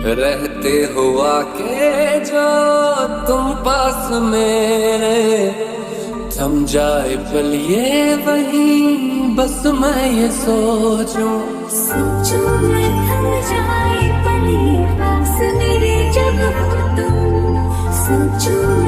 रहते हुआ के जो तुम पास मेरे, थम जाए पल ये वहीं बस मैं ये सोचूं। सोचूं मैं थम जाए पल ये पास मेरे जब हो तुम। सोचूं